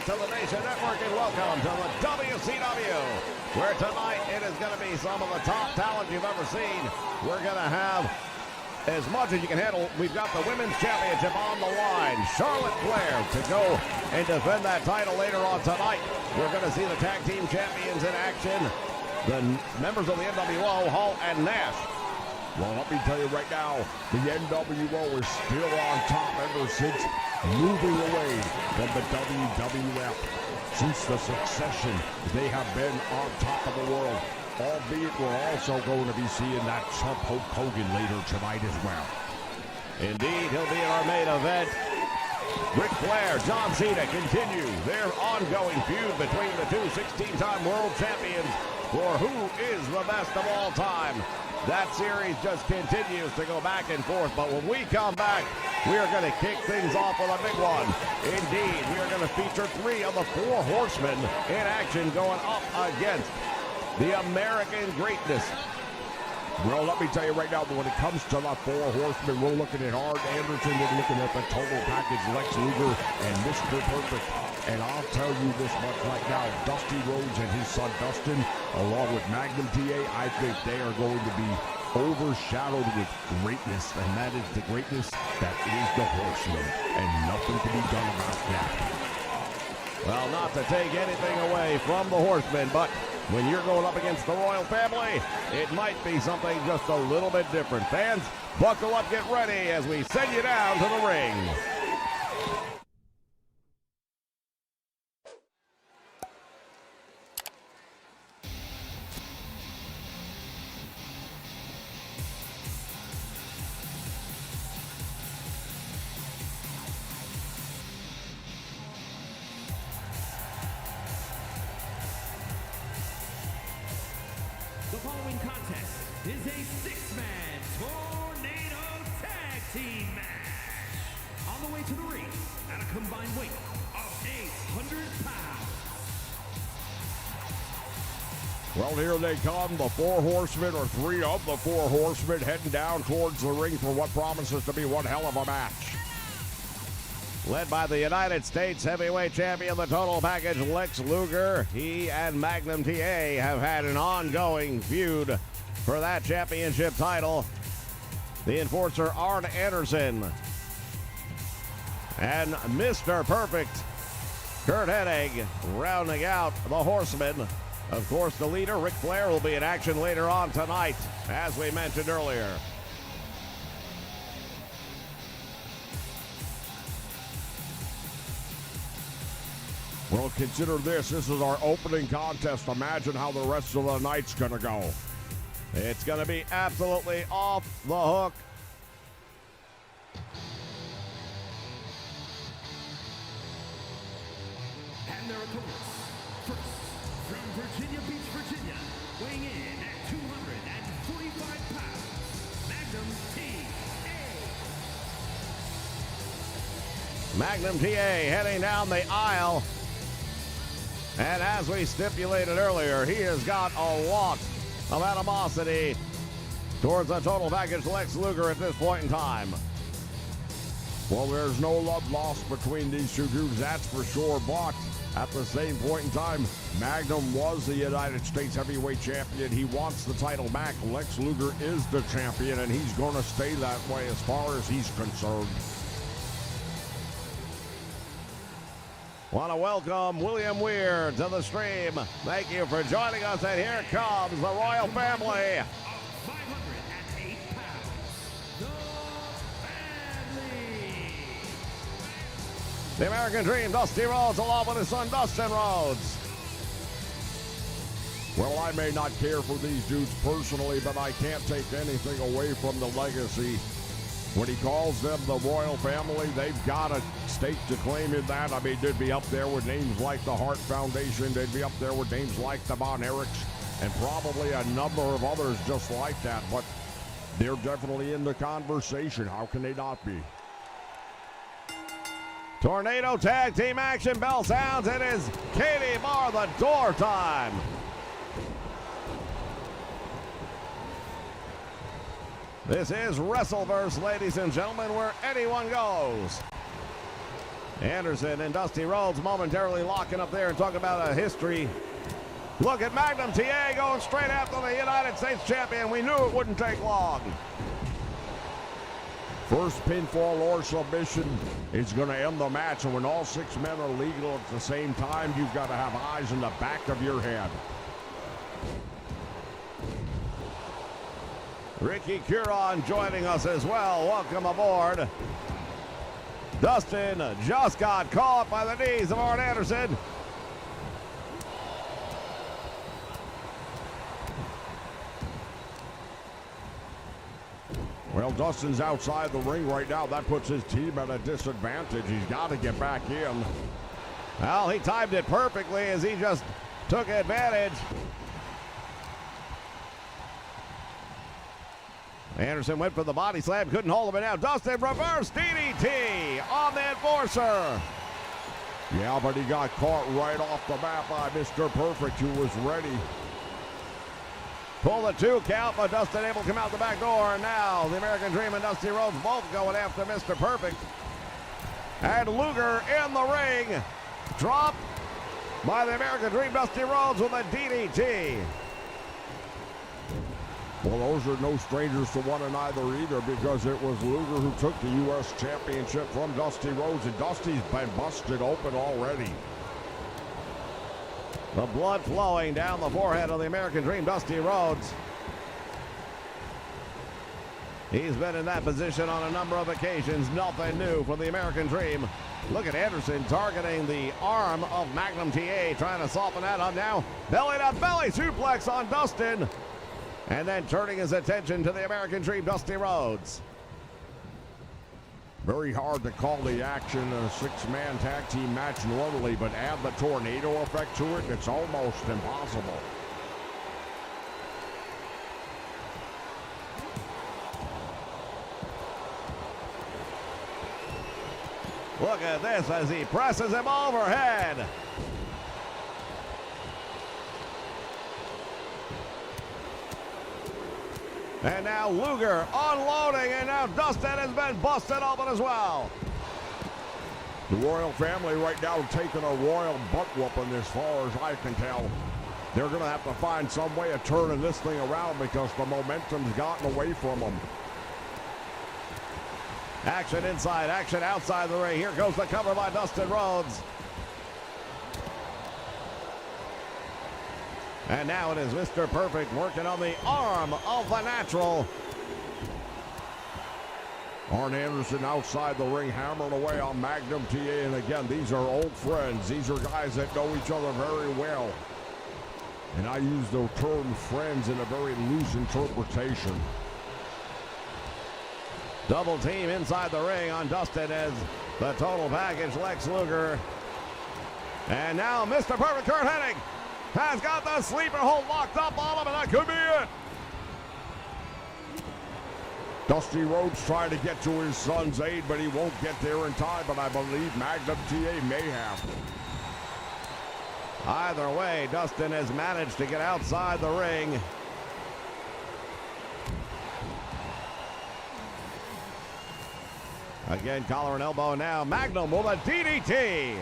to the Nation Network and welcome to the WCW, where tonight it is going to be some of the top talent you've ever seen. We're going to have as much as you can handle. We've got the Women's Championship on the line. Charlotte Flair to go and defend that title later on tonight. We're going to see the Tag Team Champions in action. The members of the NWO, Hall and Nash. Well, let me tell you right now, the NWO is still on top ever since moving away from the WWF. Since the succession, they have been on top of the world. Albeit we're also going to be seeing that Trump Hulk Hogan later tonight as well. Indeed, he'll be in our main event. Ric Flair, John Cena continue their ongoing feud between the two 16-time world champions for who is the best of all time. That series just continues to go back and forth, but when we come back, we are going to kick things off with a big one. Indeed, we are going to feature 3 of the 4 horsemen in action going up against the American greatness. Well, let me tell you right now, when it comes to the 4 horsemen, we're looking at Arn Anderson, we're looking at the total package, Lex Luger, and Mr. Perfect. And I'll tell you this much right now, Dusty Rhodes and his son Dustin, along with Magnum TA, I think they are going to be overshadowed with greatness, and that is the greatness that is the horsemen, and nothing can be done about that. Well, not to take anything away from the horsemen, but when you're going up against the royal family, it might be something just a little bit different. Fans, buckle up, get ready as we send you down to the ring. The following contest is a 6-man tornado tag team match. On the way to the ring at a combined weight of 800 pounds. Well, here they come, the 4 horsemen, or 3 of the 4 horsemen, heading down towards the ring for what promises to be one hell of a match. Led by the United States Heavyweight Champion, the total package, Lex Luger. He and Magnum TA have had an ongoing feud for that championship title. The enforcer, Arn Anderson. And Mr. Perfect, Kurt Hennig, rounding out the horsemen. Of course, the leader, Ric Flair, will be in action later on tonight, as we mentioned earlier. Well, consider this. This is our opening contest. Imagine how the rest of the night's going to go. It's going to be absolutely off the hook. And their opponents, first, from Virginia Beach, Virginia, weighing in at 245 pounds, Magnum TA. Magnum TA heading down the aisle. And as we stipulated earlier, he has got a lot of animosity towards the total package Lex Luger at this point in time. Well, there's no love lost between these two dudes, that's for sure. But at the same point in time, Magnum was the United States Heavyweight Champion. He wants the title back. Lex Luger is the champion, and he's going to stay that way as far as he's concerned. Want to welcome William Weir to the stream. Thank you for joining us, and here comes the royal family. 508 pounds, the family. The American Dream, Dusty Rhodes, along with his son, Dustin Rhodes. Well, I may not care for these dudes personally, but I can't take anything away from the legacy. When he calls them the royal family, they've got a stake to claim in that. I mean, they'd be up there with names like the Hart Foundation. They'd be up there with names like the Von Erichs and probably a number of others just like that. But they're definitely in the conversation. How can they not be? Tornado tag team action, bell sounds. It is Katie bar the door time. This is WrestleVerse, ladies and gentlemen, where anyone goes. Anderson and Dusty Rhodes momentarily locking up there and talking about a history. Look at Magnum TA going straight after the United States champion. We knew it wouldn't take long. First pinfall or submission is going to end the match, and when all 6 men are legal at the same time, you've got to have eyes in the back of your head. Ricky Curon joining us as well. Welcome aboard. Dustin just got caught by the knees of Arn Anderson. Well, Dustin's outside the ring right now. That puts his team at a disadvantage. He's got to get back in. Well, he timed it perfectly as he just took advantage. Anderson went for the body slam, couldn't hold him, and now Dustin reverse DDT on the enforcer. Yeah, but he got caught right off the bat by Mr. Perfect, who was ready. Pull the 2 count, but Dustin able to come out the back door. And now the American Dream and Dusty Rhodes both going after Mr. Perfect. And Luger in the ring. Drop by the American Dream, Dusty Rhodes with a DDT. Well, those are no strangers to one another either, because it was Luger who took the U.S. Championship from Dusty Rhodes, and Dusty's been busted open already. The blood flowing down the forehead of the American Dream, Dusty Rhodes. He's been in that position on a number of occasions. Nothing new for the American Dream. Look at Anderson targeting the arm of Magnum TA, trying to soften that up now. Belly to belly suplex on Dustin. And then turning his attention to the American Dream, Dusty Rhodes. Very hard to call the action a 6-man tag team match normally, but add the tornado effect to it, it's almost impossible. Look at this as he presses him overhead. And now Luger unloading, and now Dustin has been busted open as well. The Royal family right now taking a royal butt whooping as far as I can tell. They're going to have to find some way of turning this thing around because the momentum's gotten away from them. Action inside, action outside the ring. Here goes the cover by Dustin Rhodes. And now it is Mr. Perfect working on the arm of the Natural. Arn Anderson outside the ring hammering away on Magnum TA. And again, these are old friends. These are guys that know each other very well. And I use the term friends in a very loose interpretation. Double team inside the ring on Dustin as the total package, Lex Luger. And now Mr. Perfect, Kurt Hennig, has got the sleeper hold locked up on him, and that could be it. Dusty Rhodes trying to get to his son's aid, but he won't get there in time, but I believe Magnum TA may have. Either way, Dustin has managed to get outside the ring. Again, collar and elbow now. Magnum with a DDT.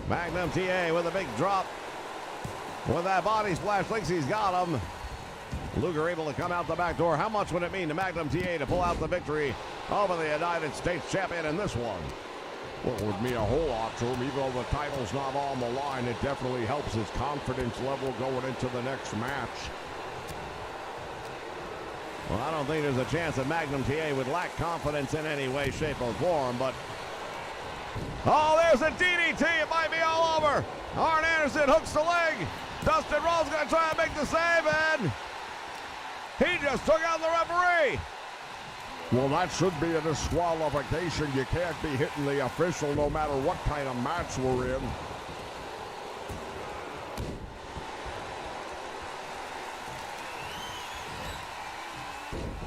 Magnum TA with a big drop. With that body splash, thinks he's got him. Luger able to come out the back door. How much would it mean to Magnum TA to pull out the victory over the United States champion in this one? Well, it would mean a whole lot to him. Even though the title's not on the line, it definitely helps his confidence level going into the next match. Well, I don't think there's a chance that Magnum TA would lack confidence in any way, shape, or form, but... Oh, there's a DDT. It might be all over. Arn Anderson hooks the leg. Dustin Rhodes going to try and make the save, and he just took out the referee. Well, that should be a disqualification. You can't be hitting the official no matter what kind of match we're in.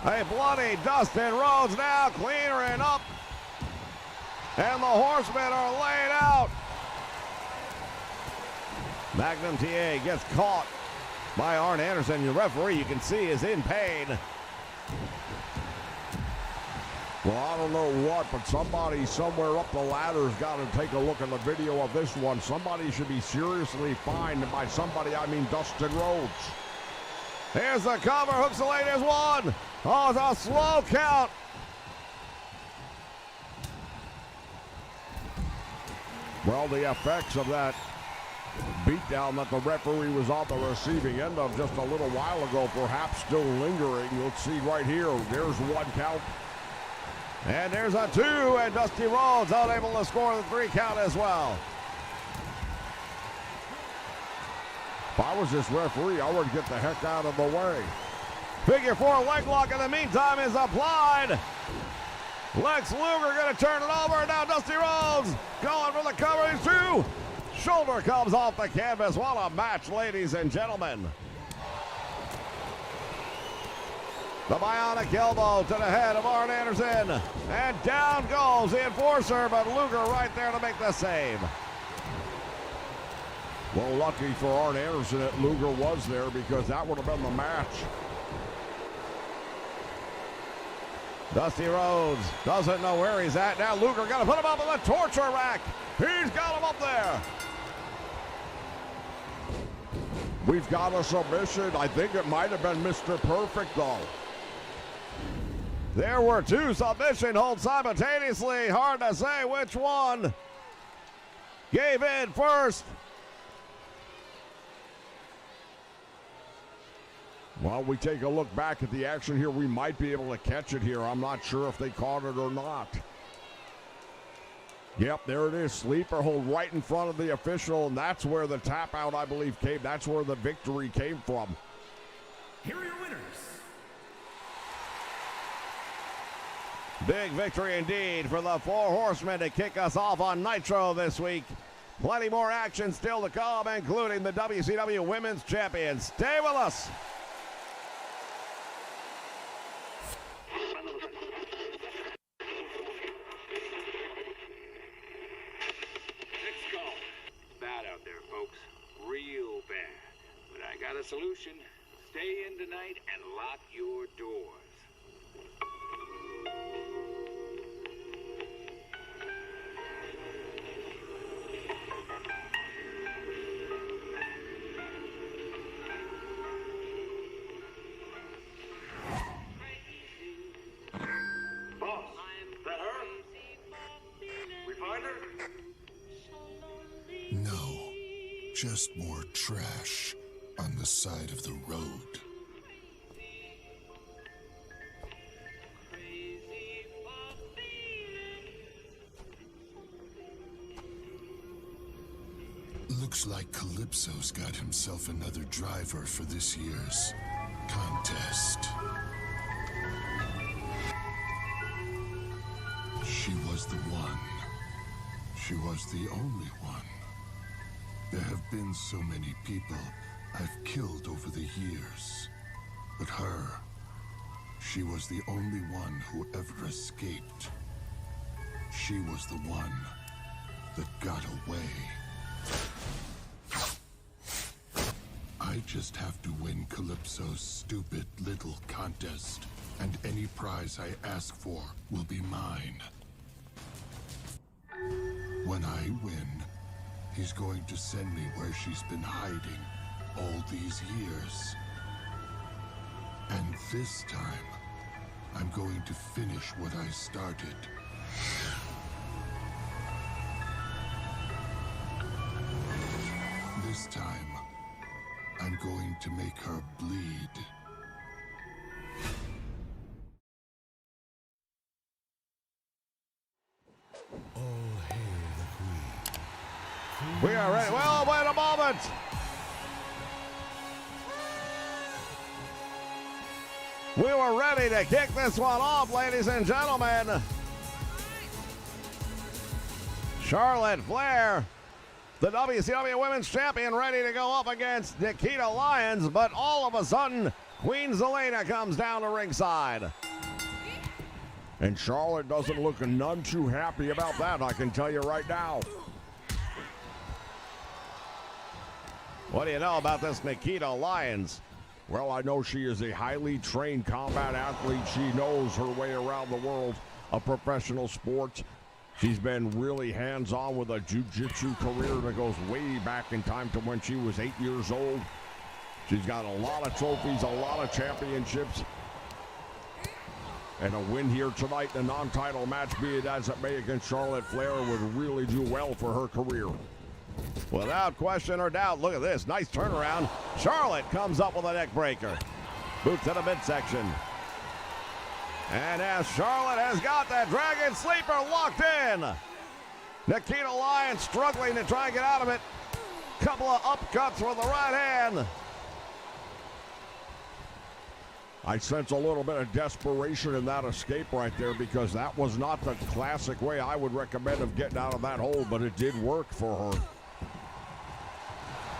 A bloody Dustin Rhodes now clearing up. And the Horsemen are laid out. Magnum TA gets caught by Arn Anderson. The referee, you can see, is in pain. Well, I don't know what, but somebody somewhere up the ladder's got to take a look at the video of this one. Somebody should be seriously fined. And by somebody, I mean Dustin Rhodes. Here's the cover. Hooks the latest one. Oh, it's a slow count. Well, the effects of that beatdown that the referee was on the receiving end of just a little while ago, perhaps still lingering. Let's see right here. There's one count. And there's a 2, and Dusty Rhodes unable to score the 3 count as well. If I was this referee, I would get the heck out of the way. Figure 4 leg lock in the meantime is applied. Lex Luger going to turn it over, and now Dusty Rhodes going for the cover. He's 2. Shoulder comes off the canvas. What a match, ladies and gentlemen. The bionic elbow to the head of Arn Anderson. And down goes the enforcer, but Luger right there to make the save. Well, lucky for Arn Anderson that Luger was there, because that would have been the match. Dusty Rhodes doesn't know where he's at. Now Luger got to put him up on the torture rack. He's got him up there. We've got a submission. I think it might have been Mr. Perfect, though. There were 2 submission holds simultaneously. Hard to say which one gave in first. While we take a look back at the action here, we might be able to catch it here. I'm not sure if they caught it or not. Yep, there it is. Sleeper hold right in front of the official, and that's where the tap out, I believe, came. That's where the victory came from. Here are your winners. Big victory indeed for the 4 horsemen to kick us off on Nitro this week. Plenty more action still to come, including the WCW Women's Champions. Stay with us. Let's go. Bad out there, folks. Real bad. But I got a solution. Stay in tonight and lock your doors. Boss, that her? We find her? No, just more trash on the side of the road. Looks like Calypso's got himself another driver for this year's contest. She was the one. She was the only one. There have been so many people I've killed over the years. But her, she was the only one who ever escaped. She was the one that got away. I just have to win Calypso's stupid little contest, and any prize I ask for will be mine. When I win, he's going to send me where she's been hiding all these years. And this time, I'm going to finish what I started. This time, I'm going to make her bleed. We are ready. Well, wait a moment. We were ready to kick this one off, ladies and gentlemen. Charlotte Flair, the WCW Women's Champion, ready to go up against Nikita Lyons, but all of a sudden, Queen Zelina comes down to ringside. And Charlotte doesn't look none too happy about that, I can tell you right now. What do you know about this Nikita Lyons? Well, I know she is a highly trained combat athlete. She knows her way around the world of professional sports. She's been really hands-on with a jiu-jitsu career that goes way back in time to when she was 8 years old. She's got a lot of trophies, a lot of championships. And a win here tonight in a non-title match, be it as it may, against Charlotte Flair, would really do well for her career. Without question or doubt, look at this. Nice turnaround. Charlotte comes up with a neck breaker. Boot to the midsection. And as Charlotte has got that Dragon Sleeper locked in. Nikita Lyons struggling to try and get out of it. Couple of upcuts with the right hand. I sense a little bit of desperation in that escape right there, because that was not the classic way I would recommend of getting out of that hole, but it did work for her.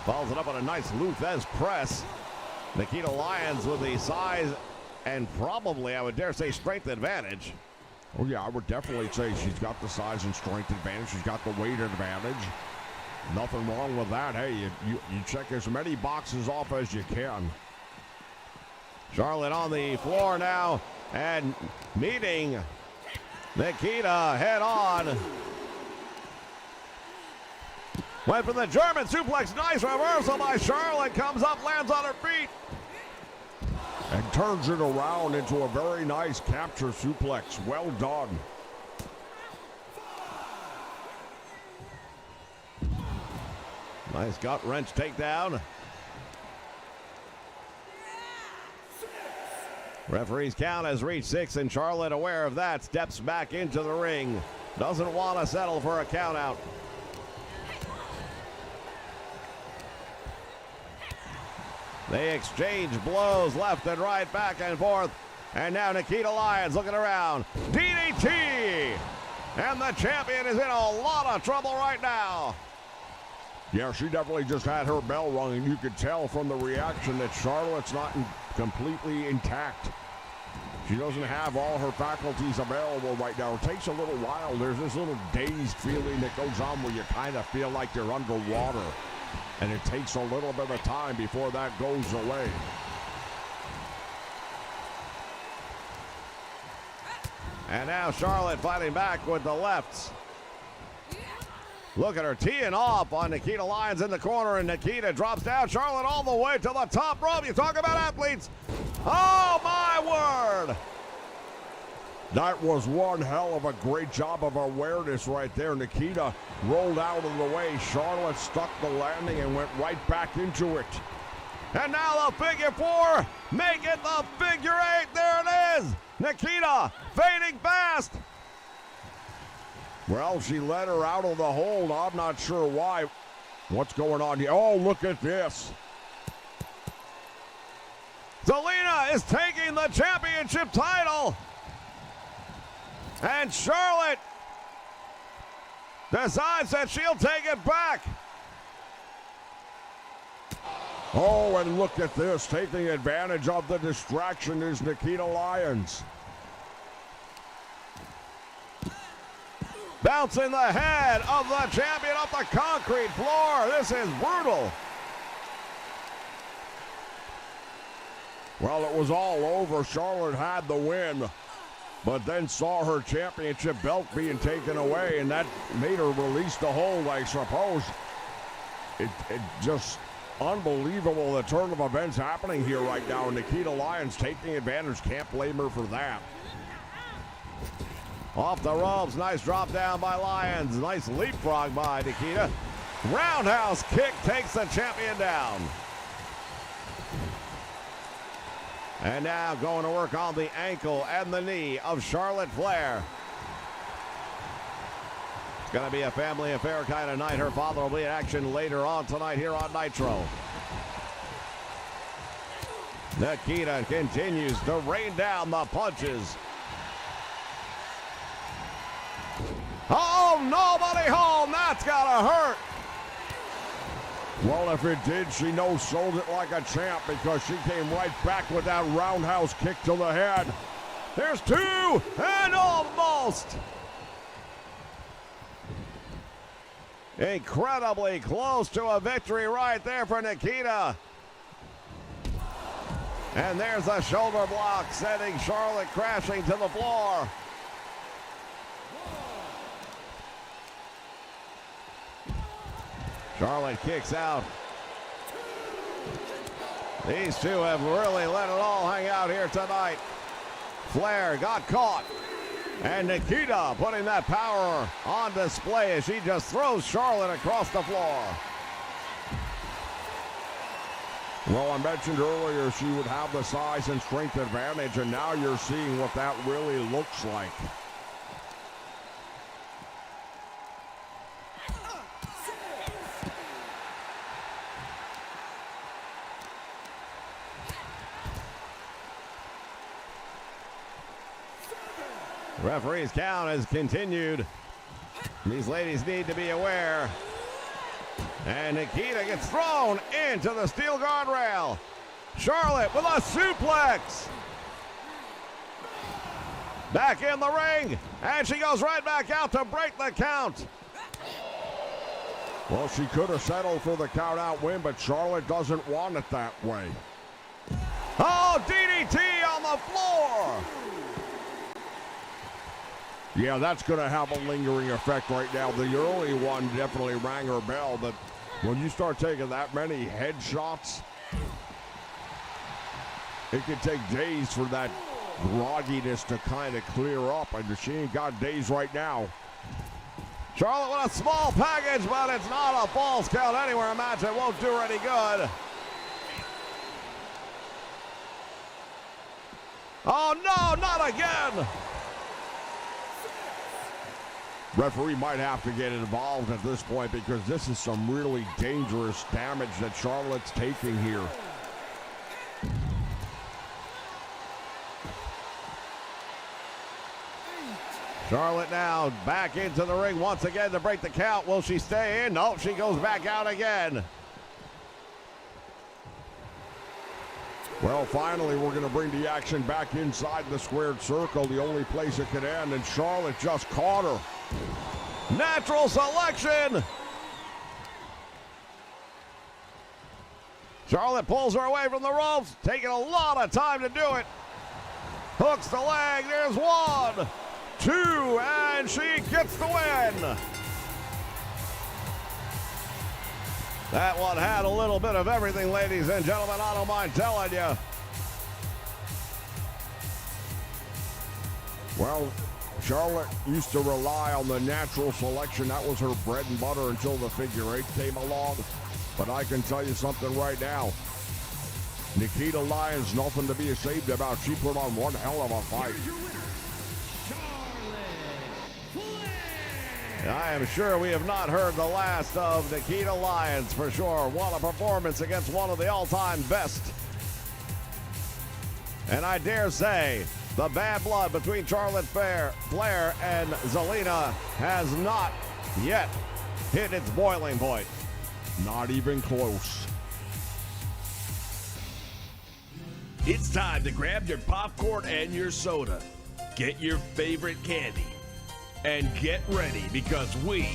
Follows it up on a nice Luthez press. Nikita Lyons with the size and probably, I would dare say, strength advantage. Oh yeah, I would definitely say she's got the size and strength advantage. She's got the weight advantage. Nothing wrong with that. Hey, you check as many boxes off as you can. Charlotte on the floor now and meeting Nikita head on. Went for the German suplex. Nice reversal by Charlotte. Comes up, lands on her feet. And turns it around into a very nice capture suplex. Well done. Nice gut wrench takedown. Referee's count has reached 6, and Charlotte, aware of that, steps back into the ring. Doesn't want to settle for a count out. They exchange blows left and right, back and forth. And now Nikita Lyons looking around. DDT! And the champion is in a lot of trouble right now. Yeah, she definitely just had her bell rung, and you could tell from the reaction that Charlotte's not completely intact. She doesn't have all her faculties available right now. It takes a little while. There's this little dazed feeling that goes on where you kind of feel like you're underwater. And it takes a little bit of time before that goes away. And now Charlotte fighting back with the lefts. Look at her teeing off on Nikita Lyons in the corner, and Nikita drops down. Charlotte all the way to the top rope. You talk about athletes. Oh, my word. That was one hell of a great job of awareness right there. Nikita rolled out of the way. Charlotte stuck the landing and went right back into it. And now the figure 4. Make it the figure 8. There it is. Nikita fading fast. Well, she let her out of the hold. I'm not sure why. What's going on here? Oh, look at this. Zelina is taking the championship title. And Charlotte decides that she'll take it back. Oh, and look at this. Taking advantage of the distraction is Nikita Lyons. Bouncing the head of the champion off the concrete floor. This is brutal. Well, it was all over. Charlotte had the win, but then saw her championship belt being taken away, and that made her release the hold, I suppose. It just unbelievable, the turn of events happening here right now. Nikita Lyons taking advantage. Can't blame her for that. Off the ropes, nice drop down by Lyons. Nice leapfrog by Nikita. Roundhouse kick takes the champion down. And now going to work on the ankle and the knee of Charlotte Flair. It's going to be a family affair kind of night. Her father will be in action later on tonight here on Nitro. Nikita continues to rain down the punches. Oh, nobody home. That's gotta hurt. Well, if it did, she no-sold it like a champ, because she came right back with that roundhouse kick to the head. There's 2 and almost. Incredibly close to a victory right there for Nikita. And there's a shoulder block sending Charlotte crashing to the floor. Charlotte kicks out. These two have really let it all hang out here tonight. Flair got caught. And Nikita putting that power on display as she just throws Charlotte across the floor. Well, I mentioned earlier she would have the size and strength advantage, and now you're seeing what that really looks like. Referee's count has continued. These ladies need to be aware. And Nikita gets thrown into the steel guardrail. Charlotte with a suplex. Back in the ring. And she goes right back out to break the count. Well, she could have settled for the count-out win, but Charlotte doesn't want it that way. Oh, DDT on the floor. Yeah, that's going to have a lingering effect right now. The early one definitely rang her bell, but when you start taking that many headshots, it can take days for that grogginess to kind of clear up, and she ain't got days right now. Charlotte with a small package, but it's not a false count anywhere. A match that won't do her any good. Oh, no, not again. Referee might have to get involved at this point because this is some really dangerous damage that Charlotte's taking here. Charlotte now back into the ring once again to break the count. Will she stay in? No, she goes back out again. Well, finally, we're going to bring the action back inside the squared circle, the only place it could end, and Charlotte just caught her. Natural selection. Charlotte pulls her away from the ropes, taking a lot of time to do it. Hooks the leg. There's 1, 2, and she gets the win. That one had a little bit of everything, ladies and gentlemen. I don't mind telling you. Well, Charlotte used to rely on the natural selection. That was her bread and butter until the figure 8 came along. But I can tell you something right now. Nikita Lyons, nothing to be ashamed about. She put on one hell of a fight. I am sure we have not heard the last of Nikita Lyons for sure. What a performance against one of the all-time best. And I dare say the bad blood between Charlotte Flair and Zelina has not yet hit its boiling point. Not even close. It's time to grab your popcorn and your soda. Get your favorite candy. And get ready because we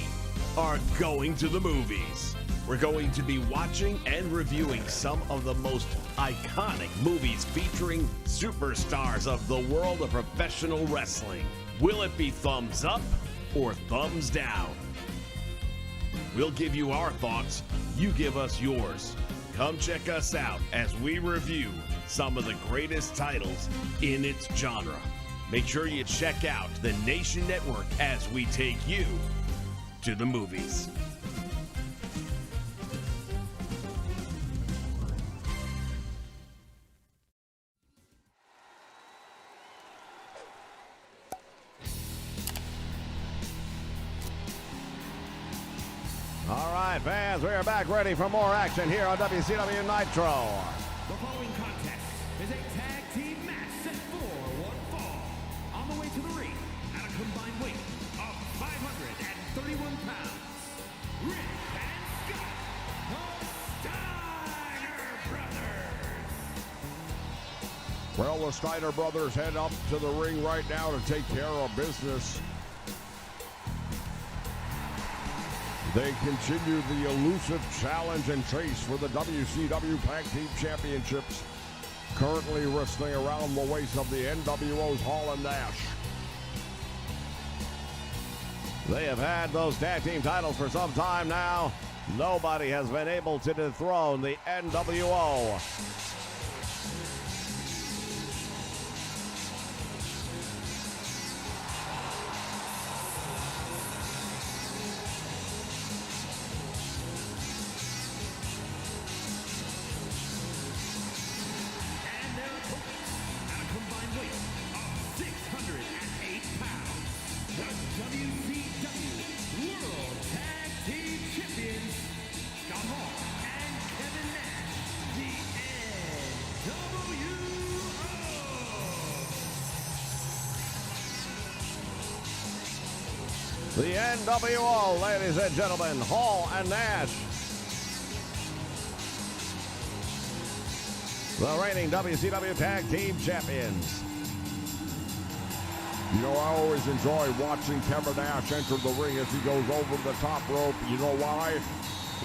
are going to the movies. We're going to be watching and reviewing some of the most iconic movies featuring superstars of the world of professional wrestling. Will it be thumbs up or thumbs down? We'll give you our thoughts, you give us yours. Come check us out as we review some of the greatest titles in its genre. Make sure you check out the Nation Network as we take you to the movies. All right, fans, we are back ready for more action here on WCW Nitro. The following contest is a tag team match set for one fall. On the way to the ring, at a combined weight of 531 pounds, Rick and Scott, the Steiner Brothers. Well, the Steiner brothers head up to the ring right now to take care of business. They continue the elusive challenge and chase for the WCW Tag Team Championships. Currently wrestling around the waist of the NWO's Hall and Nash. They have had those tag team titles for some time now. Nobody has been able to dethrone the NWO. And their opponents, at a combined weight of 608 pounds, the WCW World Tag Team Champions, Scott Hall and Kevin Nash, the NWO. The NWO, ladies and gentlemen, Hall and Nash. The reigning WCW Tag Team Champions. You know, I always enjoy watching Kevin Nash enter the ring as he goes over the top rope. You know why?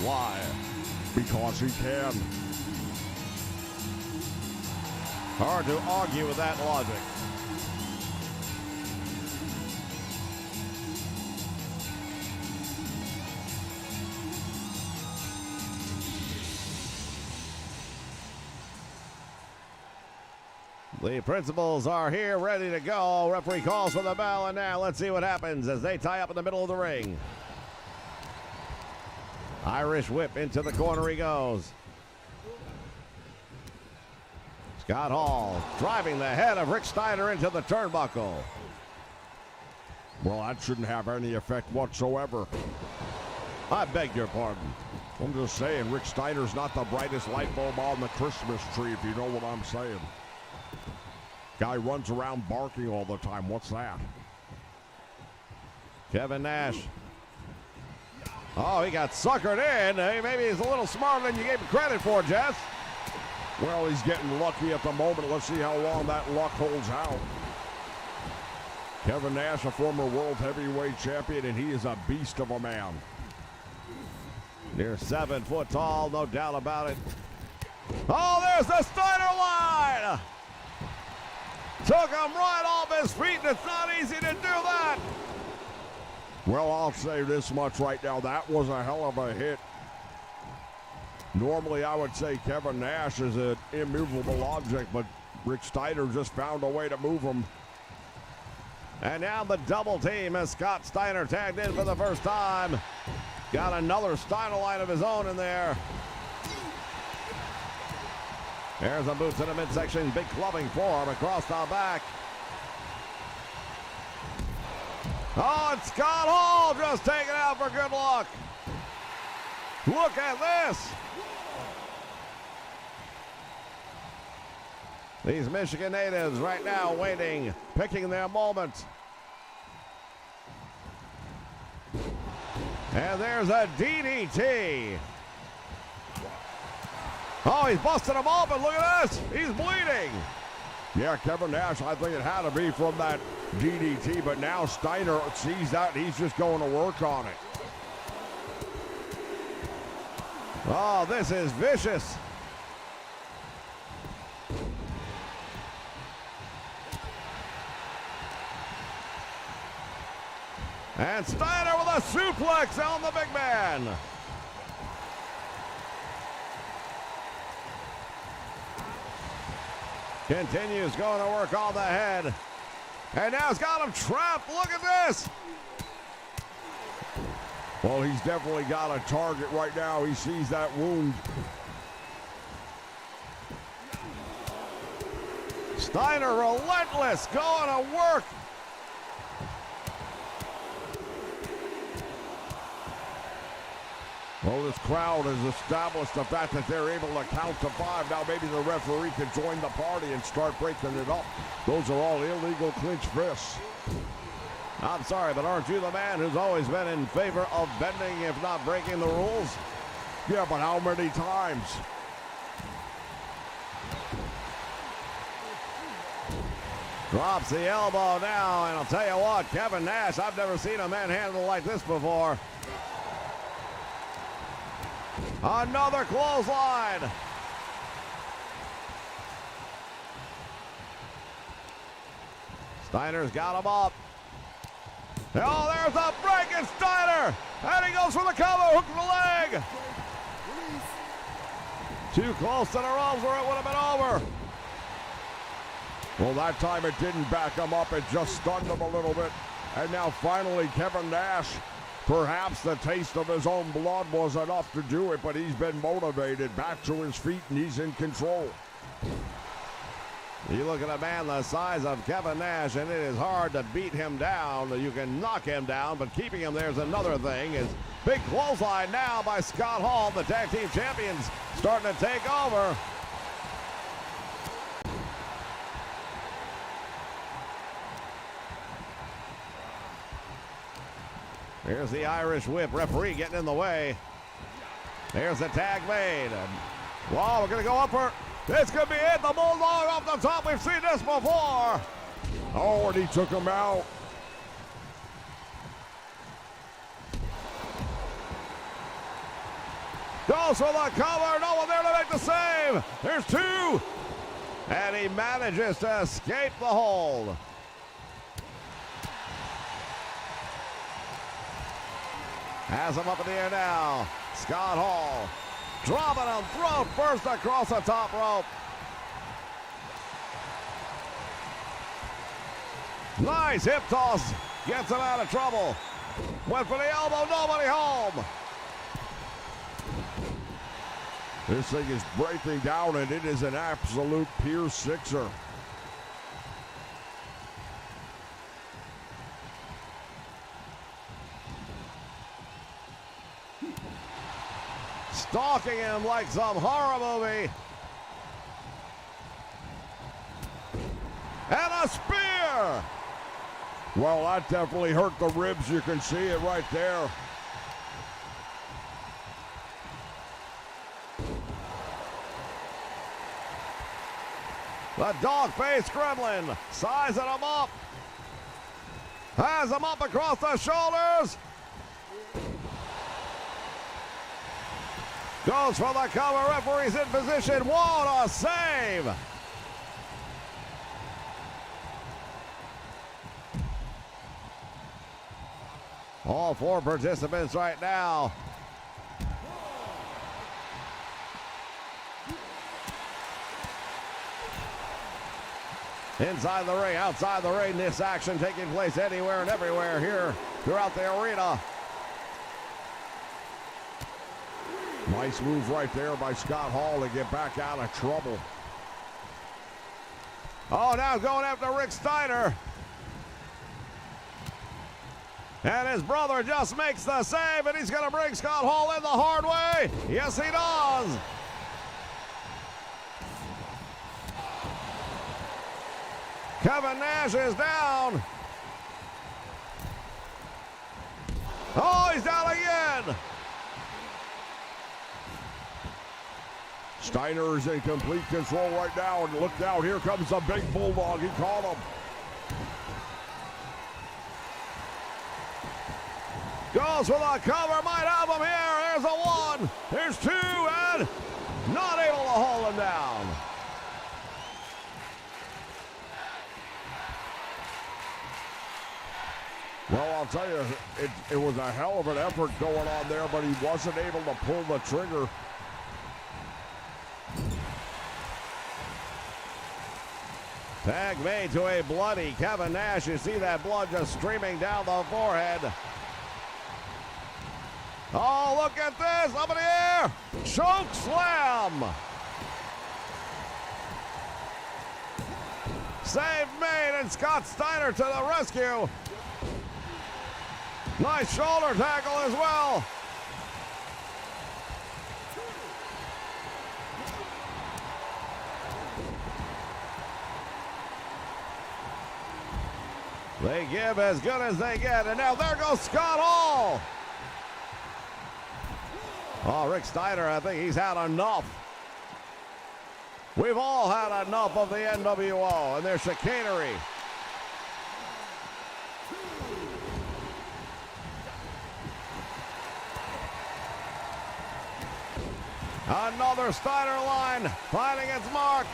Why? Because he can. Hard to argue with that logic. The principals are here, ready to go. Referee calls for the bell, and now let's see what happens as they tie up in the middle of the ring. Irish whip into the corner he goes. Scott Hall driving the head of Rick Steiner into the turnbuckle. Well, that shouldn't have any effect whatsoever. I beg your pardon. I'm just saying, Rick Steiner's not the brightest light bulb on the Christmas tree, if you know what I'm saying. Guy runs around barking all the time. What's that? Kevin Nash. Oh, he got suckered in. Hey, maybe he's a little smarter than you gave him credit for, Jess. Well, he's getting lucky at the moment. Let's see how long that luck holds out. Kevin Nash, a former World Heavyweight Champion, and he is a beast of a man. Near 7 foot tall, no doubt about it. Oh, there's the Steiner line! Took him right off his feet, and it's not easy to do that. Well, I'll say this much right now. That was a hell of a hit. Normally, I would say Kevin Nash is an immovable object, but Rick Steiner just found a way to move him. And now the double team as Scott Steiner tagged in for the first time. Got another Steiner line of his own in there. There's a boots in the midsection, big clubbing form across the back. Oh, and Scott Hall just taken out for good luck. Look at this. These Michigan natives right now waiting, picking their moment. And there's a DDT. Oh, he's busting him open. Look at this. He's bleeding. Yeah, Kevin Nash, I think it had to be from that DDT, but now Steiner sees that and he's just going to work on it. Oh, this is vicious. And Steiner with a suplex on the big man. Continues going to work on the head. And now he's got him trapped. Look at this. Well, he's definitely got a target right now. He sees that wound. Steiner relentless, going to work. Well, this crowd has established the fact that they're able to count to 5. Now maybe the referee can join the party and start breaking it up. Those are all illegal clinch fists. I'm sorry, but aren't you the man who's always been in favor of bending, if not breaking the rules? Yeah, but how many times? Drops the elbow now, and I'll tell you what, Kevin Nash, I've never seen a manhandle like this before. Another clothesline. Steiner's got him up. Oh, there's a break in Steiner. And he goes for the cover. Hook the leg. Too close to the ropes or it would have been over. Well, that time it didn't back him up. It just stunned him a little bit. And now finally Kevin Nash, perhaps the taste of his own blood was enough to do it, but he's been motivated back to his feet and he's in control. You look at a man the size of Kevin Nash, and it is hard to beat him down. You can knock him down, but keeping him there's another thing. Is big clothesline now by Scott Hall. The tag team champions starting to take over. Here's the Irish whip. Referee getting in the way. There's the tag made. Whoa, we're going to go up for... This could be it. The Bulldog off the top. We've seen this before. Oh, and he took him out. Goes for the cover. No one there to make the save. There's two. And he manages to escape the hold. Has him up in the air now. Scott Hall dropping him throat first across the top rope. Nice hip toss. Gets him out of trouble. Went for the elbow. Nobody home. This thing is breaking down, and it is an absolute pure sixer. Stalking him like some horror movie. And a spear. Well, that definitely hurt the ribs. You can see it right there. The dog-faced gremlin sizing him up. Has him up across the shoulders. Goes for the cover. Referee's in position. What a save. All four participants right now. Inside the ring, outside the ring, this action taking place anywhere and everywhere here throughout the arena. Nice move right there by Scott Hall to get back out of trouble. Oh, now going after Rick Steiner. And his brother just makes the save, and he's going to bring Scott Hall in the hard way. Yes, he does. Kevin Nash is down. Oh, he's down again. Steiner is in complete control right now, and look out, here comes the big Bulldog. He caught him. Goes for the cover, might have him here. There's a one, there's two, and not able to hold him down. Well, I'll tell you, it was a hell of an effort going on there, but he wasn't able to pull the trigger. Tag made to a bloody Kevin Nash. You see that blood just streaming down the forehead. Oh, look at this, up in the air. Choke slam. Save made, and Scott Steiner to the rescue. Nice shoulder tackle as well. They give as good as they get, and now there goes Scott Hall. Oh, Rick Steiner, I think he's had enough. We've all had enough of the NWO and their chicanery. Another Steiner line finding its mark.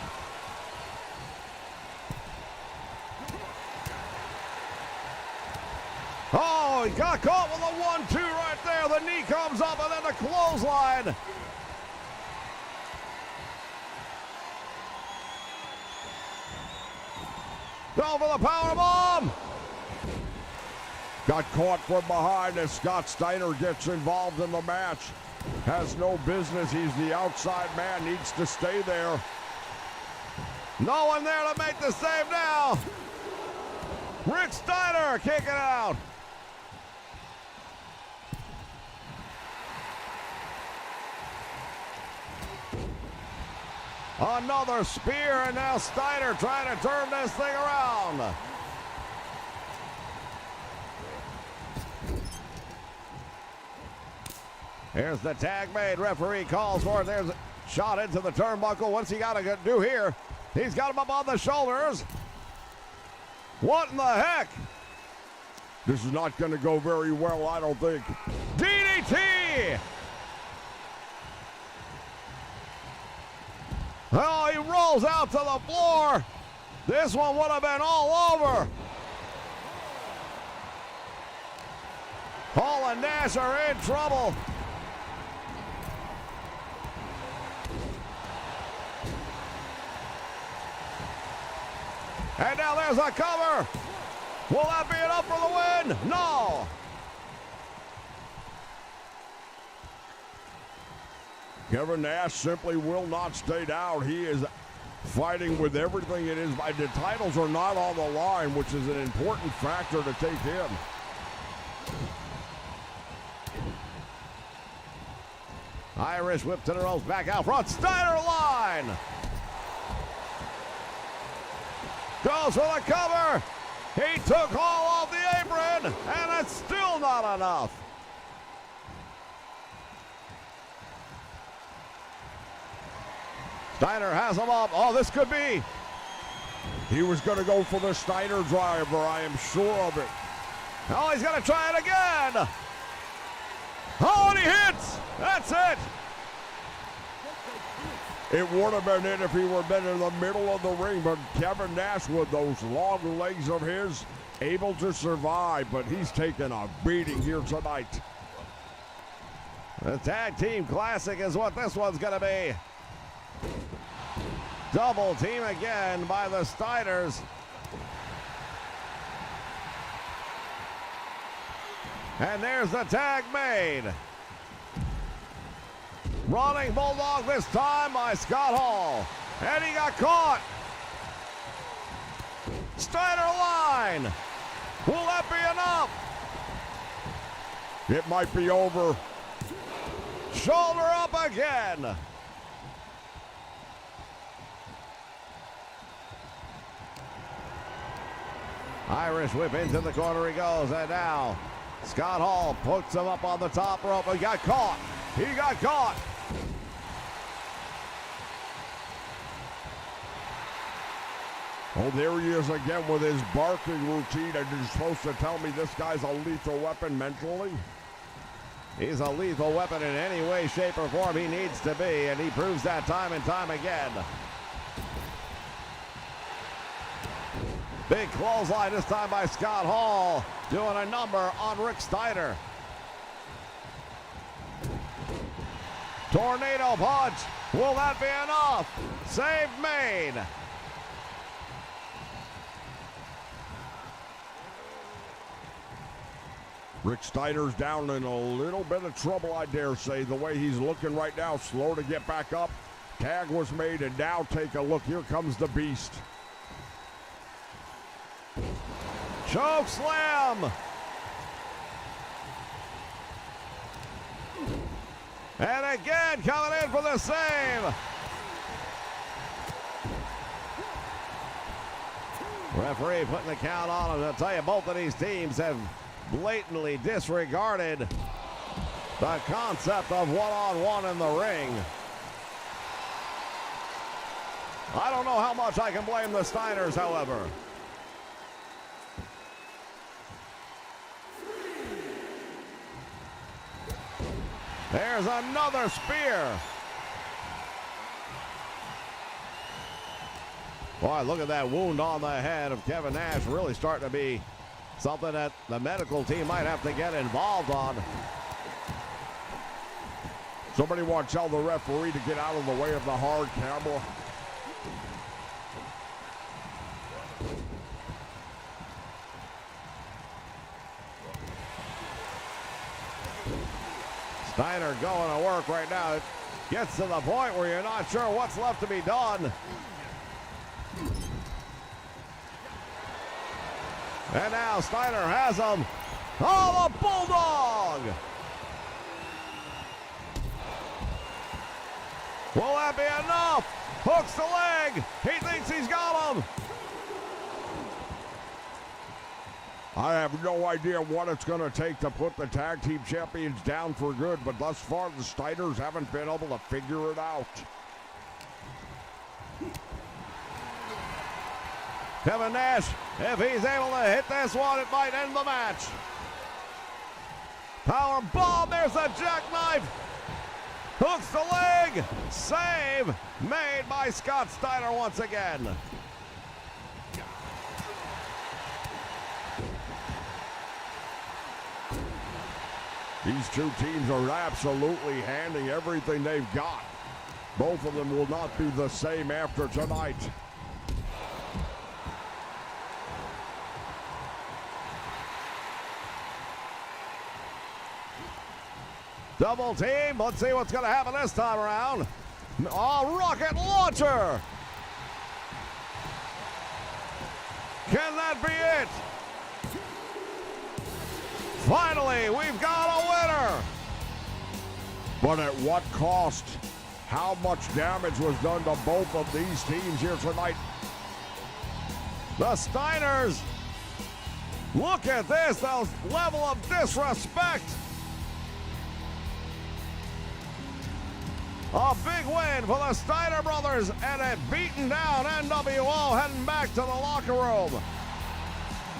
Oh, he got caught with a 1-2 right there. The knee comes up and then the clothesline. Go for the power bomb. Got caught from behind as Scott Steiner gets involved in the match. Has no business. He's the outside man. Needs to stay there. No one there to make the save now. Rick Steiner kicking out. Another spear, and now Steiner trying to turn this thing around. Here's the tag made. Referee calls for it. There's a shot into the turnbuckle. What's he got to do here? He's got him up on the shoulders. What in the heck? This is not going to go very well, I don't think. DDT! Oh, he rolls out to the floor. This one would have been all over. Hall and Nash are in trouble. And now there's a cover. Will that be enough for the win? No. Kevin Nash simply will not stay down. He is fighting with everything it is. The titles are not on the line, which is an important factor to take him. Irish whip to the ropes, back out front. Steiner line. Goes for the cover. He took all off the apron, and it's still not enough. Steiner has him up. Oh, this could be. He was going to go for the Steiner driver, I am sure of it. Oh, he's going to try it again. Oh, and he hits. That's it. It would have been it if he were been in the middle of the ring, but Kevin Nash with those long legs of his, able to survive, but he's taken a beating here tonight. The tag team classic is what this one's going to be. Double team again by the Steiners. And there's the tag made. Running Bulldog this time by Scott Hall. And he got caught. Steiner line. Will that be enough? It might be over. Shoulder up again. Irish whip into the corner he goes, and now Scott Hall puts him up on the top rope. He got caught. He got caught. Oh, there he is again with his barking routine. And you're supposed to tell me this guy's a lethal weapon mentally? He's a lethal weapon in any way, shape, or form he needs to be, and he proves that time and time again. Big clothesline this time by Scott Hall, doing a number on Rick Steiner. Tornado punch. Will that be enough? Save made. Rick Steiner's down in a little bit of trouble, I dare say. The way he's looking right now, slow to get back up. Tag was made, and now take a look. Here comes the Beast. Choke slam. And again coming in for the save. Referee putting the count on him. I'll tell you, both of these teams have blatantly disregarded the concept of one-on-one in the ring. I don't know how much I can blame the Steiners, however. There's another spear. Boy, look at that wound on the head of Kevin Nash. Really starting to be something that the medical team might have to get involved on. Somebody want to tell the referee to get out of the way of the hard camera. Steiner going to work right now. It gets to the point where you're not sure what's left to be done. And now Steiner has him. Oh, the Bulldog! Will that be enough? Hooks the leg. He thinks he's got him. I have no idea what it's going to take to put the tag team champions down for good, but thus far the Steiners haven't been able to figure it out. Kevin Nash, if he's able to hit this one, it might end the match. Power bomb, there's a jackknife. Hooks the leg. Save made by Scott Steiner once again. These two teams are absolutely handing everything they've got. Both of them will not be the same after tonight. Double team. Let's see what's going to happen this time around. A rocket launcher. Can that be it? Finally, we've got a winner. But at what cost? How much damage was done to both of these teams here tonight? The Steiners. Look at this, the level of disrespect. A big win for the Steiner brothers and a beaten down NWO heading back to the locker room.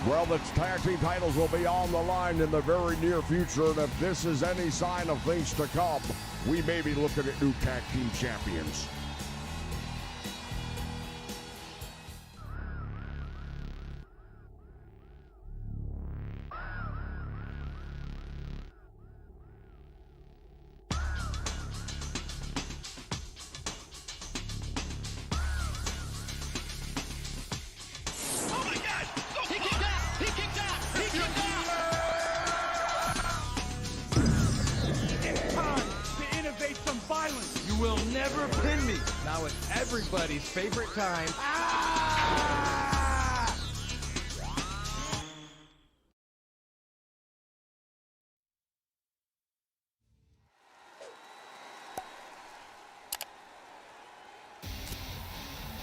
Well, the tag team titles will be on the line in the very near future, and if this is any sign of things to come, we may be looking at new tag team champions. Everybody's favorite time.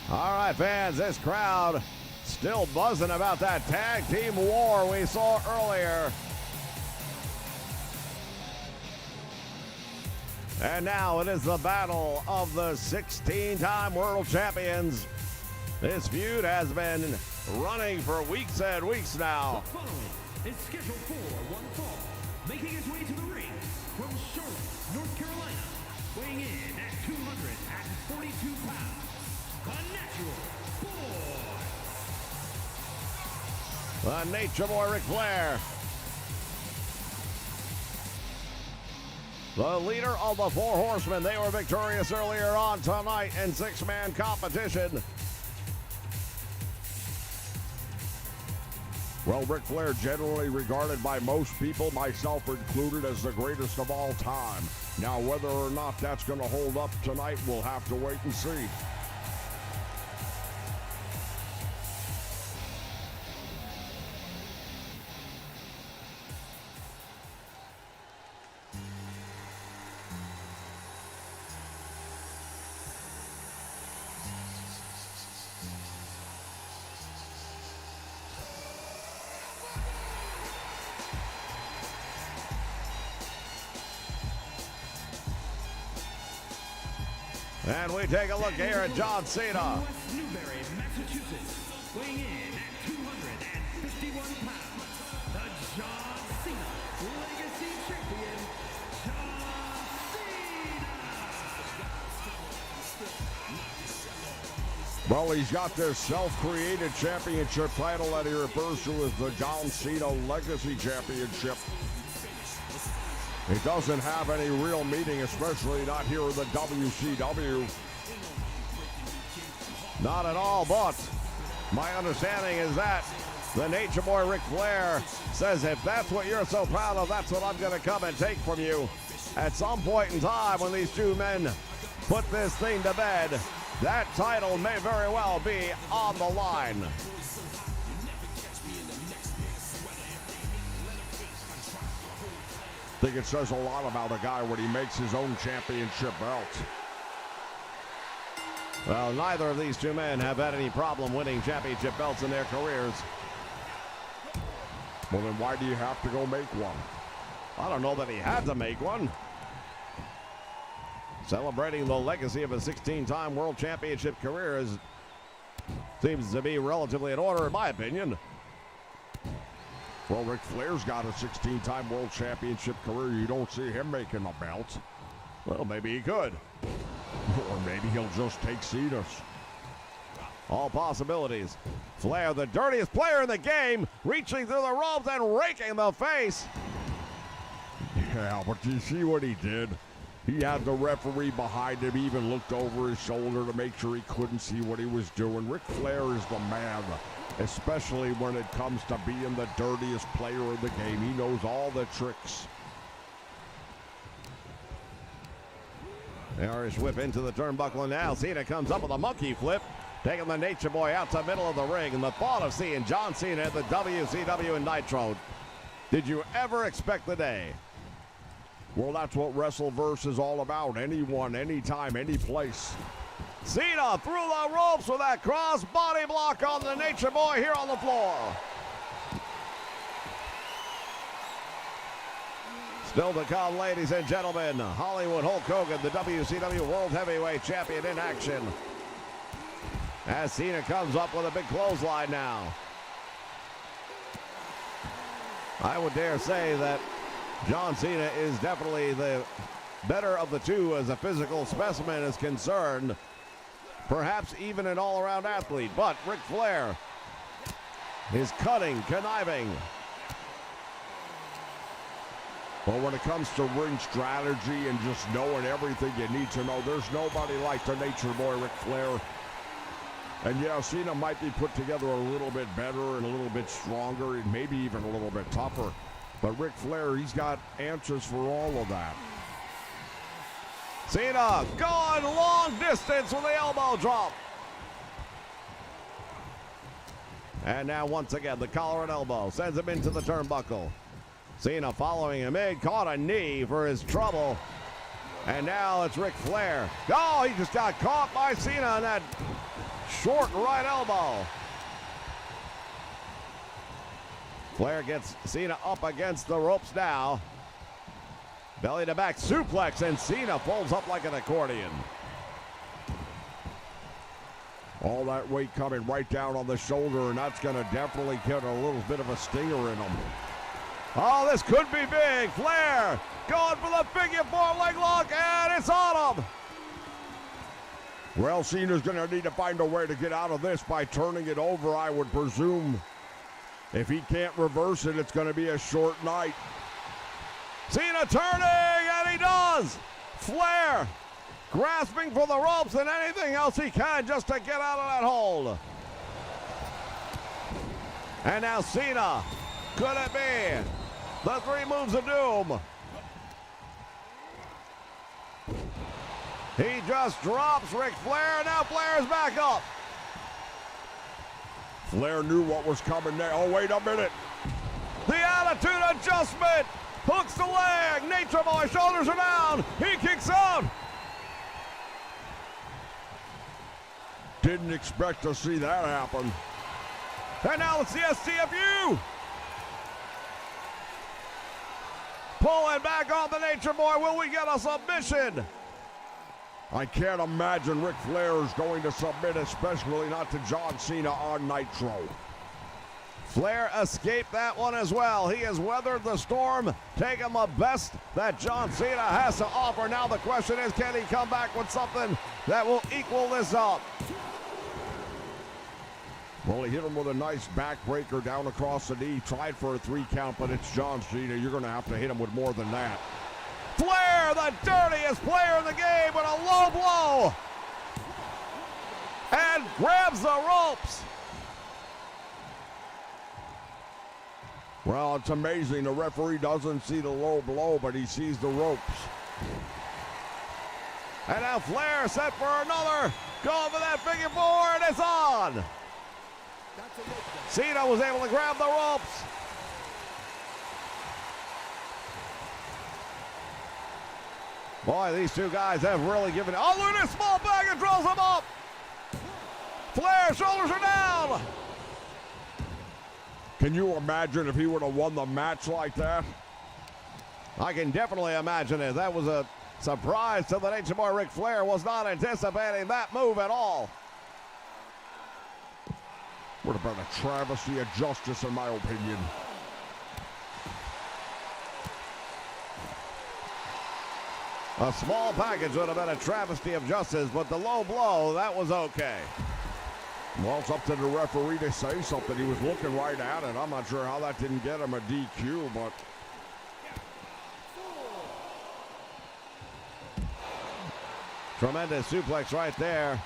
All right, fans, this crowd still buzzing about that tag team war we saw earlier. And now it is the battle of the 16-time world champions. This feud has been running for weeks and weeks now. The following is scheduled for one fall, making his way to the ring from Charlotte, North Carolina, weighing in at 242 pounds, the Natural Boy. The Nature Boy Ric Flair. The leader of the Four Horsemen. They were victorious earlier on tonight in six-man competition. Well, Ric Flair generally regarded by most people, myself included, as the greatest of all time. Now, whether or not that's going to hold up tonight, we'll have to wait and see. And we take a look here at John Cena. West Newbury, Massachusetts, weighing in at 251 pounds, the John Cena Legacy Champion, John Cena. Well, he's got this self-created championship title that he refers to as the John Cena Legacy Championship. It doesn't have any real meaning, especially not here in the WCW. Not at all, but my understanding is that the Nature Boy Ric Flair says, if that's what you're so proud of, that's what I'm going to come and take from you. At some point in time when these two men put this thing to bed, that title may very well be on the line. I think it says a lot about a guy when he makes his own championship belt. Well, neither of these two men have had any problem winning championship belts in their careers. Well, then why do you have to go make one? I don't know that he had to make one. Celebrating the legacy of a 16-time world championship career seems to be relatively in order, in my opinion. Well, Ric Flair's got a 16-time world championship career. You don't see him making a belt. Well, maybe he could. Or maybe he'll just take Cena's. All possibilities. Flair, the dirtiest player in the game, reaching through the ropes and raking the face. Yeah, but do you see what he did? He had the referee behind him. He even looked over his shoulder to make sure he couldn't see what he was doing. Ric Flair is the man, especially when it comes to being the dirtiest player in the game. He knows all the tricks. The Irish whip into the turnbuckle now. Cena comes up with a monkey flip, taking the Nature Boy out to the middle of the ring. And the thought of seeing John Cena at the WCW Nitro. Did you ever expect the day? Well, that's what WrestleVerse is all about. Anyone, anytime, any place. Cena through the ropes with that cross body block on the Nature Boy here on the floor. Still to come, ladies and gentlemen, Hollywood Hulk Hogan, the WCW World Heavyweight Champion, in action. As Cena comes up with a big clothesline now. I would dare say that John Cena is definitely the better of the two as a physical specimen is concerned. Perhaps even an all-around athlete. But Ric Flair is cunning, conniving. Well, when it comes to ring strategy and just knowing everything you need to know, there's nobody like the Nature Boy Ric Flair. And yeah, Cena might be put together a little bit better and a little bit stronger and maybe even a little bit tougher. But Ric Flair, he's got answers for all of that. Cena going long distance with the elbow drop. And now once again, the collar and elbow sends him into the turnbuckle. Cena following him in, caught a knee for his trouble. And now it's Ric Flair. Oh, he just got caught by Cena on that short right elbow. Flair gets Cena up against the ropes now. Belly to back suplex, and Cena folds up like an accordion. All that weight coming right down on the shoulder, and that's going to definitely get a little bit of a stinger in him. Oh, this could be big. Flair going for the figure four leg lock, and it's on him. Well, Cena's going to need to find a way to get out of this by turning it over, I would presume. If he can't reverse it, it's going to be a short night. Cena turning, and he does. Flair grasping for the ropes and anything else he can just to get out of that hold. And now Cena, could it be the three moves of doom? He just drops Ric Flair. Now Flair's back up. Flair knew what was coming there. Oh, wait a minute. The attitude adjustment. Hooks the leg. Nature Boy, shoulders are down. He kicks out. Didn't expect to see that happen. And now it's the STFU. Pulling back on the Nature Boy. Will we get a submission? I can't imagine Ric Flair is going to submit, especially not to John Cena on Nitro. Flair escaped that one as well. He has weathered the storm, taken the best that John Cena has to offer. Now the question is, can he come back with something that will equal this up? Well, he hit him with a nice backbreaker down across the knee. Tried for a 3 count, but it's John Cena. You're going to have to hit him with more than that. Flair, the dirtiest player in the game, with a low blow. And grabs the ropes. Well, it's amazing. The referee doesn't see the low blow, but he sees the ropes. And now Flair set for another. Going for that figure 4, and it's on. Cena was able to grab the ropes. Boy, these two guys have really given it. Oh, look at this small bag and throws him up. Flair's shoulders are down. Can you imagine if he would have won the match like that? I can definitely imagine it. That was a surprise to the Nature Boy. Ric Flair was not anticipating that move at all. Would have been a travesty of justice, in my opinion. A small package would have been a travesty of justice, but the low blow, that was okay. Well, it's up to the referee to say something. He was looking right at it. I'm not sure how that didn't get him a DQ, but... Tremendous suplex right there.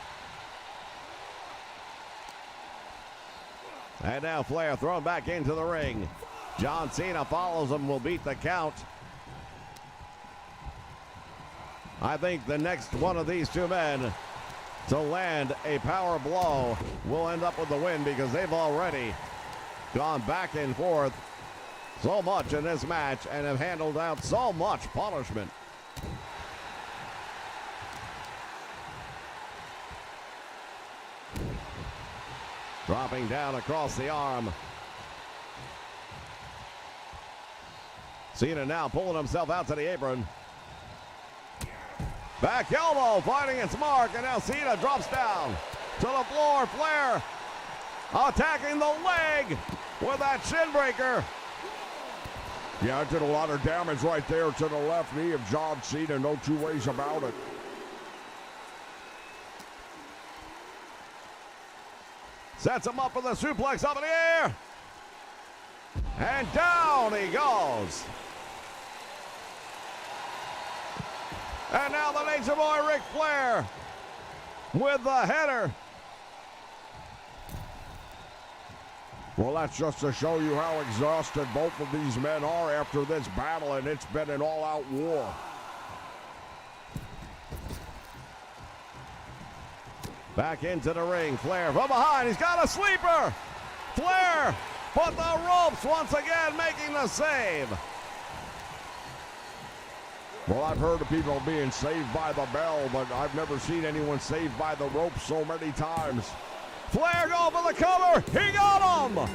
And now Flair thrown back into the ring. John Cena follows him, will beat the count. I think the next one of these two men to land a power blow will end up with the win, because they've already gone back and forth so much in this match and have handled out so much punishment. Dropping down across the arm. Cena now pulling himself out to the apron. Back elbow finding its mark, and now Cena drops down to the floor. Flair attacking the leg with that shin breaker. Yeah, it did a lot of damage right there to the left knee of John Cena. No two ways about it. Sets him up for the suplex up in the air. And down he goes. And now the Nature Boy Ric Flair with the header. Well, that's just to show you how exhausted both of these men are after this battle, and it's been an all-out war. Back into the ring, Flair from behind, he's got a sleeper! Flair, but the ropes once again making the save. Well, I've heard of people being saved by the bell, but I've never seen anyone saved by the ropes so many times. Flair going for the cover, he got him!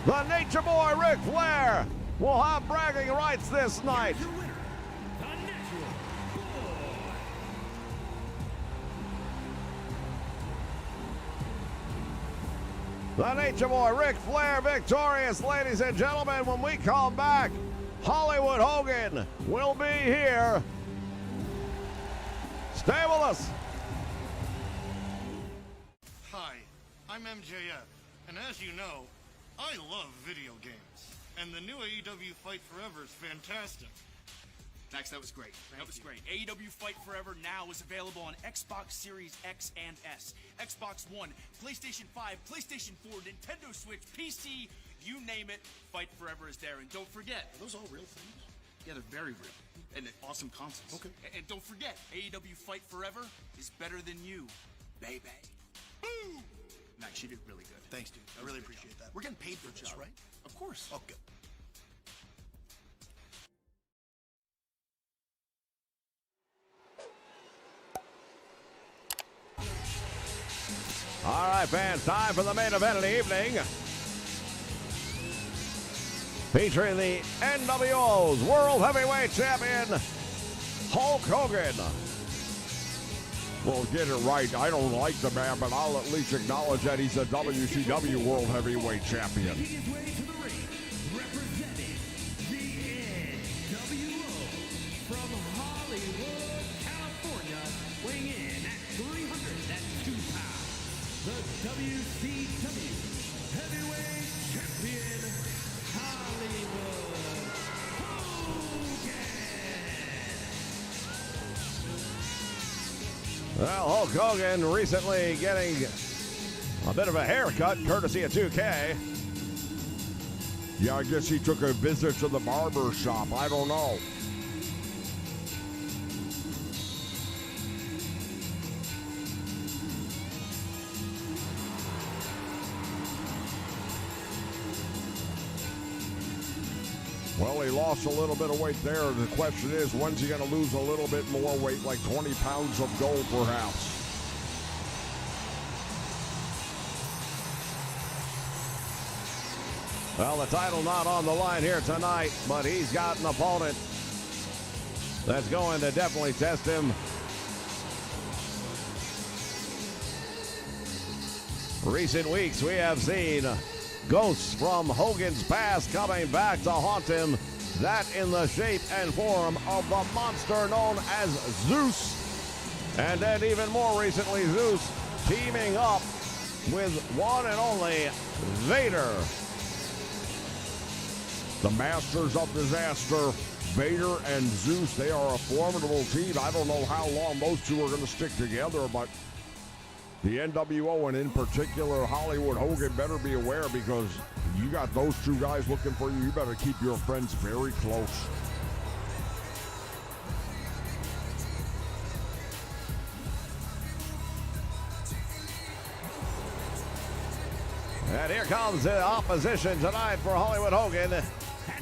The Nature Boy Ric Flair will have bragging rights this night. The Nature Boy Ric Flair victorious, ladies and gentlemen. When we come back, Hollywood Hogan will be here. Stay with us. Hi, I'm MJF, and as you know, I love video games. And the new AEW Fight Forever is fantastic. Max, that was great. That was great. AEW Fight Forever now is available on Xbox Series X and S, Xbox One, PlayStation 5, PlayStation 4, Nintendo Switch, PC, you name it, Fight Forever is there. And don't forget, Are those all real things? yeah, they're very real. And they're awesome consoles. Okay. And don't forget, AEW Fight Forever is better than you, baby. Boom! Max, you did really good. Thanks, dude. I really appreciate that. We're getting paid for this, right? Of course. Oh, good. All right, fans, time for the main event of the evening. Featuring the NWO's World Heavyweight Champion, Hulk Hogan. Well, get it right. I don't like the man, but I'll at least acknowledge that he's a WCW World Heavyweight Champion. Making his way to the ring, representing the NWO from Hollywood, California, weighing in at 302 pounds, Well, Hulk Hogan recently getting a bit of a haircut courtesy of 2K. Yeah, I guess he took a visit to the barber shop. I don't know. Well, he lost a little bit of weight there. The question is, when's he going to lose a little bit more weight, like 20 pounds of gold, perhaps? Well, the title not on the line here tonight, but he's got an opponent that's going to definitely test him. Recent weeks, we have seen ghosts from Hogan's past coming back to haunt him. That in the shape and form of the monster known as Zeus. And then even more recently, Zeus teaming up with one and only Vader. The Masters of Disaster, Vader and Zeus, they are a formidable team. I don't know how long those two are going to stick together, but the NWO, and in particular Hollywood Hogan, better be aware, because you got those two guys looking for you. You better keep your friends very close. And here comes the opposition tonight for Hollywood Hogan. And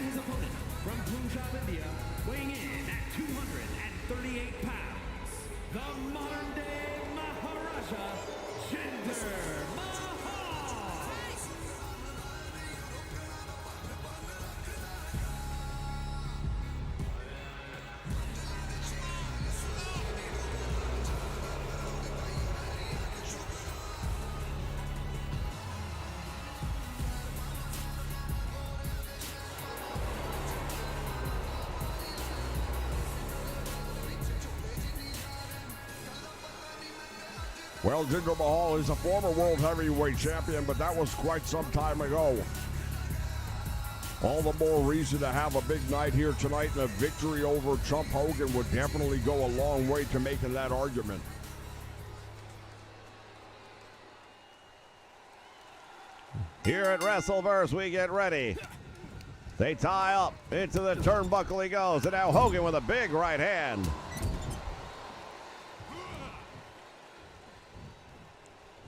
his opponent from Punjab, India, weighing in at 238 pounds, the modern-day Maharaja, Jinder Mahal. Well, Jinder Mahal is a former World Heavyweight Champion, but that was quite some time ago. All the more reason to have a big night here tonight, and a victory over Chump Hogan would definitely go a long way to making that argument. Here at WrestleVerse, we get ready. They tie up into the turnbuckle he goes, and now Hogan with a big right hand.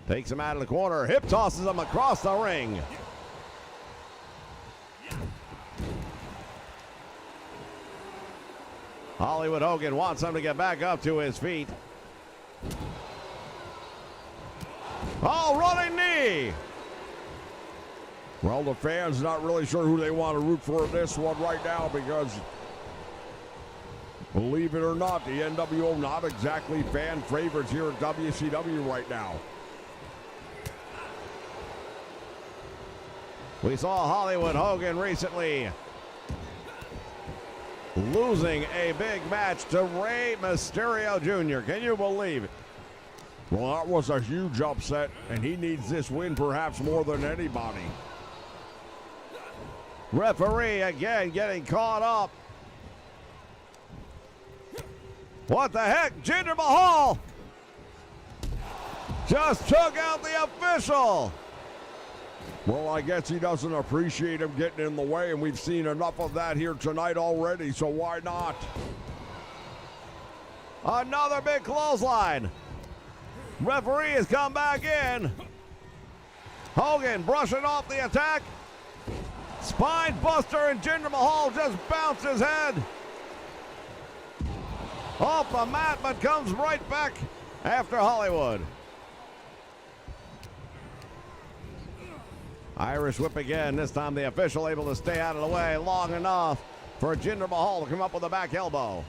Takes him out of the corner, hip tosses him across the ring. Hollywood Hogan wants him to get back up to his feet. Oh, running knee! Well, the fans not really sure who they want to root for in this one right now, because believe it or not, the NWO not exactly fan favorites here at WCW right now. We saw Hollywood Hogan recently losing a big match to Rey Mysterio Jr. Can you believe it? Well, that was a huge upset, and he needs this win perhaps more than anybody. Referee again getting caught up. What the heck? Jinder Mahal just took out the official. Well, I guess he doesn't appreciate him getting in the way, and we've seen enough of that here tonight already, so why not? Another big clothesline. Referee has come back in. Hogan brushing off the attack. Spine buster, and Jinder Mahal just bounced his head off the mat, but comes right back after Hollywood. Irish whip again. This time the official able to stay out of the way long enough for Jinder Mahal to come up with a back elbow.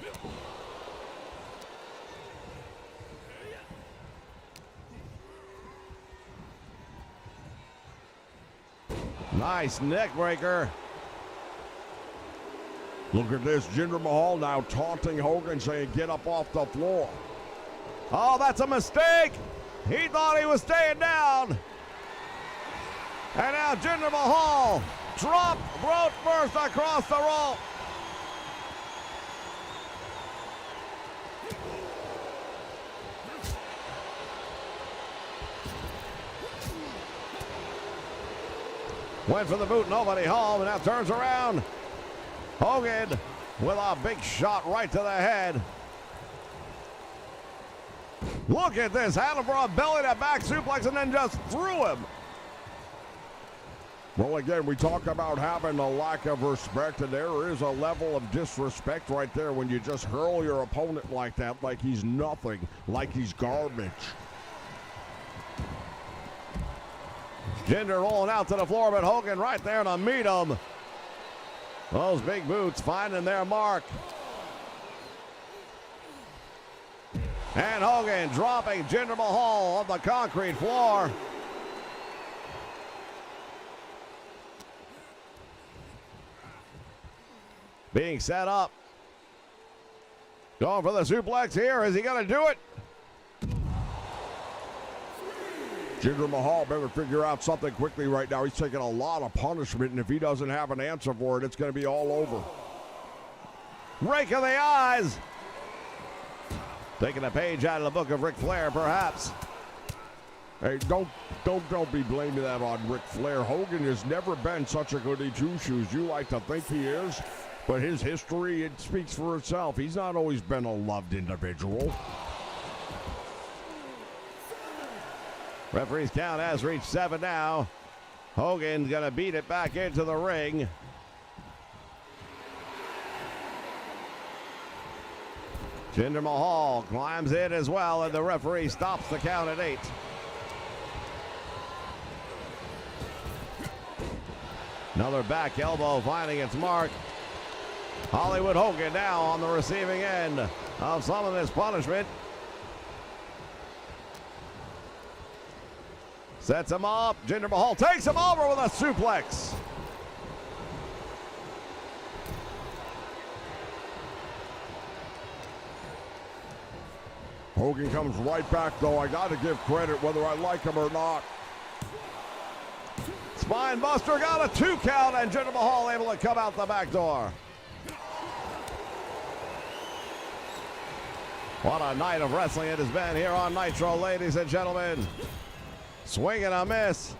Nice neck breaker. Look at this. Jinder Mahal now taunting Hogan, saying, get up off the floor. Oh, that's a mistake. He thought he was staying down. And now Jinder Mahal dropped throat first across the rope. Went for the boot, nobody home, and now turns around. Hogan with a big shot right to the head. Look at this, had him for a belly-to-back suplex and then just threw him. Well, again, we talk about having a lack of respect, and there is a level of disrespect right there when you just hurl your opponent like that, like he's nothing, like he's garbage. Jinder rolling out to the floor, but Hogan right there to meet him. Those big boots finding their mark. And Hogan dropping Jinder Mahal on the concrete floor. Being set up. Going for the suplex here. Is he going to do it? Jinder Mahal better figure out something quickly right now. He's taking a lot of punishment, and if he doesn't have an answer for it, it's going to be all over. Rake of the eyes. Taking a page out of the book of Ric Flair, perhaps. Hey, don't be blaming that on Ric Flair. Hogan has never been such a goody two-shoes. You like to think he is, but his history, it speaks for itself. He's not always been a loved individual. Referee's count has reached 7 now. Hogan's going to beat it back into the ring. Jinder Mahal climbs in as well, and the referee stops the count at 8. Another back elbow finding its mark. Hollywood Hogan now on the receiving end of some of this punishment. Sets him up. Jinder Mahal takes him over with a suplex. Hogan comes right back, though. I got to give credit whether I like him or not. Spine buster got a 2 count, and Jinder Mahal able to come out the back door. What a night of wrestling it has been here on Nitro, ladies and gentlemen. Swing and a miss.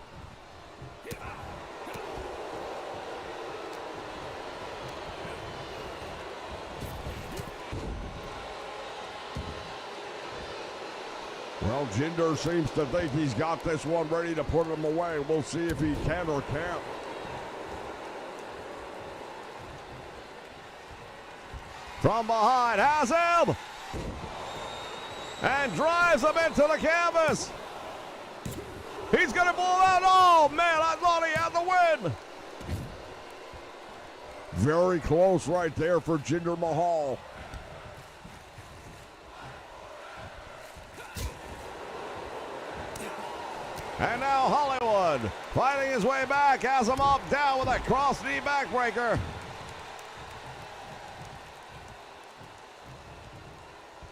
Well, Jinder seems to think he's got this one ready to put him away. We'll see if he can or can't. From behind, has him! And drives him into the canvas. He's going to pull out. Oh, man, I thought he had the win. Very close right there for Jinder Mahal. And now Hollywood fighting his way back, has him up, down with a cross-knee backbreaker.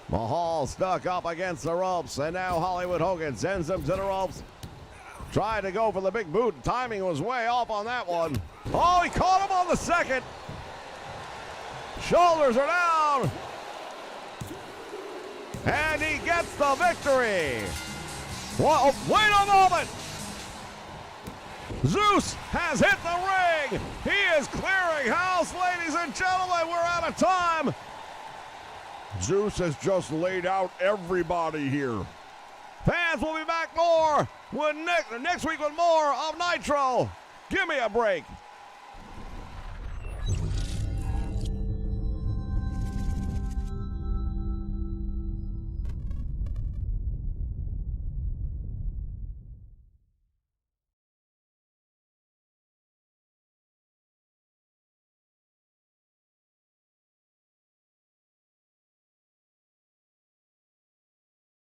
Mahal stuck up against the ropes, and now Hollywood Hogan sends him to the ropes. Tried to go for the big boot. Timing was way off on that one. Oh, he caught him on the second. Shoulders are down. And he gets the victory. Whoa, wait a moment. Zeus has hit the ring. He is clearing house, ladies and gentlemen. We're out of time. Zeus has just laid out everybody here. Fans will be back more next week with more of Nitro. Give me a break.